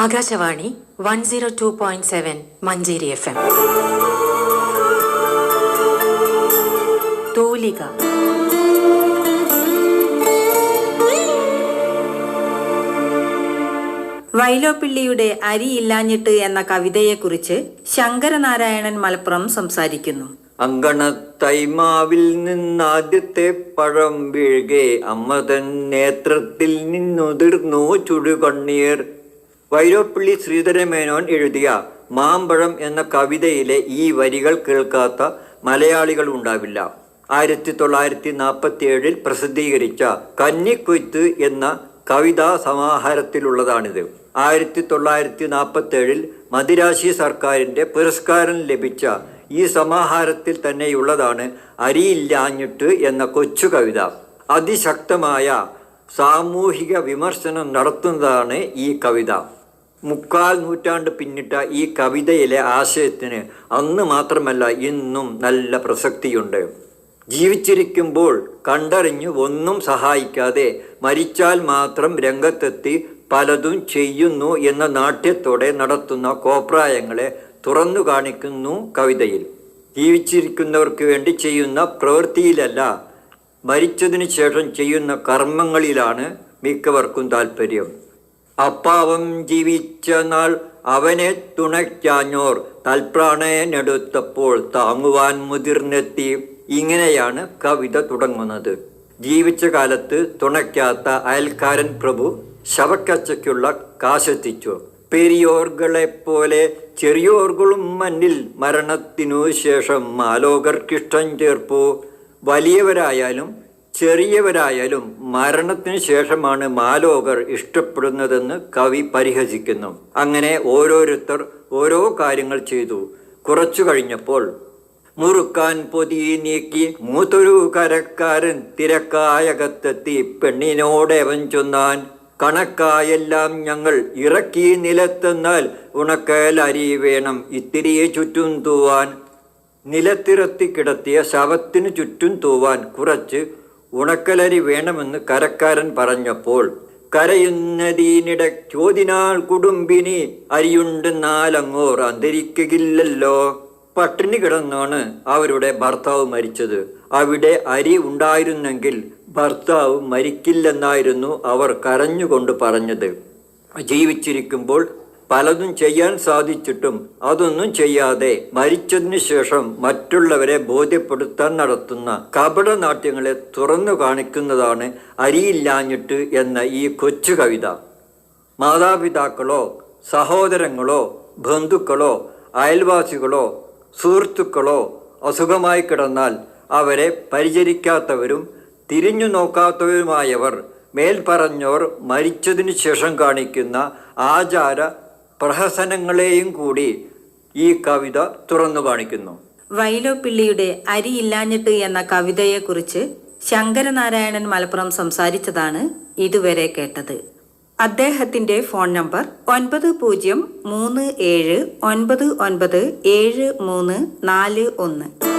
Akashvani 102.7 Manjeri FM. തൂലിക. വൈലോപ്പിള്ളിയുടെ അരിയില്ലാഞ്ഞിട്ട് എന്ന കവിതയെക്കുറിച്ച് ശങ്കരനാരായണൻ മലപ്പുറം സംസാരിക്കുന്നു. അങ്കണത്തൈമാവിൽ നിന്നാദ്യത്തെ പഴം വീഴുകെ അമ്മതൻ നേത്രത്തിൽ നിന്നുതിർന്നു ചുടുകണ്ണീർ. വൈലോപ്പിള്ളി ശ്രീധരമേനോൻ എഴുതിയ മാമ്പഴം എന്ന കവിതയിലെ ഈ വരികൾ കേൾക്കാത്ത മലയാളികൾ ഉണ്ടാവില്ല. 1947 പ്രസിദ്ധീകരിച്ച കന്നിക്കൊയ്ത്ത് എന്ന കവിതാ സമാഹാരത്തിലുള്ളതാണിത്. 1947 മദിരാശി സർക്കാരിൻ്റെ പുരസ്കാരം ലഭിച്ച ഈ സമാഹാരത്തിൽ തന്നെയുള്ളതാണ് അരിയില്ലാഞ്ഞിട്ട് എന്ന കൊച്ചു കവിത. അതിശക്തമായ സാമൂഹിക വിമർശനം നടത്തുന്നതാണ് ഈ കവിത. 3/4 നൂറ്റാണ്ട് പിന്നിട്ട ഈ കവിതയിലെ ആശയത്തിന് അന്ന് മാത്രമല്ല ഇന്നും നല്ല പ്രസക്തിയുണ്ട്. ജീവിച്ചിരിക്കുമ്പോൾ കണ്ടറിഞ്ഞ് ഒന്നും സഹായിക്കാതെ മരിച്ചാൽ മാത്രം രംഗത്തെത്തി പലതും ചെയ്യുന്നു എന്ന നാട്യത്തോടെ നടത്തുന്ന കോപ്രായങ്ങളെ തുറന്നു കാണിക്കുന്നു കവിതയിൽ. ജീവിച്ചിരിക്കുന്നവർക്ക് വേണ്ടി ചെയ്യുന്ന പ്രവൃത്തിയിലല്ല, മരിച്ചതിന് ശേഷം ചെയ്യുന്ന കർമ്മങ്ങളിലാണ് മിക്കവർക്കും താല്പര്യം. അപ്പാവം ജീവിച്ച നാൾ അവനെ തുണയ്ക്കാഞ്ഞോർ തൽപ്രാണനെടുത്തപ്പോൾ താങ്ങുവാൻ മുതിർന്നെത്തി. ഇങ്ങനെയാണ് കവിത തുടങ്ങുന്നത്. ജീവിച്ച കാലത്ത് തുണയ്ക്കാത്ത അയൽക്കാരൻ പ്രഭു ശവക്കച്ചയ്ക്കുള്ള കാശെത്തിച്ചു. പെരിയോർകളെപ്പോലെ ചെറിയോർകളും മന്നിൽ മരണത്തിനു ശേഷം മാലോകർക്കിഷ്ടം ചേർപ്പു. വലിയവരായാലും ചെറിയവരായാലും മരണത്തിന് ശേഷമാണ് മാലോകർ ഇഷ്ടപ്പെടുന്നതെന്ന് കവി പരിഹസിക്കുന്നു. അങ്ങനെ ഓരോരുത്തർ ഓരോ കാര്യങ്ങൾ ചെയ്തു. കുറച്ചു കഴിഞ്ഞപ്പോൾ മുറുക്കാൻ പൊതി നീക്കി മൂത്തൊരു കരക്കാരൻ തിരക്കായകത്തെത്തി പെണ്ണിനോടവൻ ചൊന്നാൻ, കണക്കായെല്ലാം ഞങ്ങൾ ഇറക്കി നിലത്തെന്നാൽ ഉണക്കൽ അരി വേണം ഇത്തിരിയെ ചുറ്റും തൂവാൻ. നിലത്തിറത്തി കിടത്തിയ ശവത്തിനു ചുറ്റും തൂവാൻ കുറച്ച് ഉണക്കലരി വേണമെന്ന് കരക്കാരൻ പറഞ്ഞപ്പോൾ കരയുന്നതിനിട ചോദിനാൾ കുടുംബിനി അരിയുണ്ടെന്നാലങ്ങോർ അന്തരിക്കില്ലല്ലോ. പട്ടിണി കിടന്നാണ് അവരുടെ ഭർത്താവ് മരിച്ചത്. അവിടെ അരി ഉണ്ടായിരുന്നെങ്കിൽ ഭർത്താവ് മരിക്കില്ലെന്നായിരുന്നു അവർ കരഞ്ഞുകൊണ്ട് പറഞ്ഞത്. ജീവിച്ചിരിക്കുമ്പോൾ പലതും ചെയ്യാൻ സാധിച്ചിട്ടും അതൊന്നും ചെയ്യാതെ മരിച്ചതിന് ശേഷം മറ്റുള്ളവരെ ബോധ്യപ്പെടുത്താൻ നടത്തുന്ന കപടനാട്യങ്ങളെ തുറന്നു കാണിക്കുന്നതാണ് അരിയില്ലാഞ്ഞിട്ട് എന്ന ഈ കൊച്ചു കവിത. മാതാപിതാക്കളോ സഹോദരങ്ങളോ ബന്ധുക്കളോ അയൽവാസികളോ സുഹൃത്തുക്കളോ അസുഖമായി കിടന്നാൽ അവരെ പരിചരിക്കാത്തവരും തിരിഞ്ഞു നോക്കാത്തവരുമായവർ മേൽപ്പറഞ്ഞോർ മരിച്ചതിനു ശേഷം കാണിക്കുന്ന ആചാര പ്രഹസനങ്ങളെയും കൂടി ഈ കവിത തുറന്നു കാണിക്കുന്നു. വൈലോപ്പിള്ളിയുടെ അരിയില്ലാഞ്ഞിട്ട് എന്ന കവിതയെക്കുറിച്ച് ശങ്കരനാരായണൻ മലപ്പുറം സംസാരിച്ചതാണ് ഇതുവരെ കേട്ടത്. അദ്ദേഹത്തിന്റെ ഫോൺ നമ്പർ 9037997341.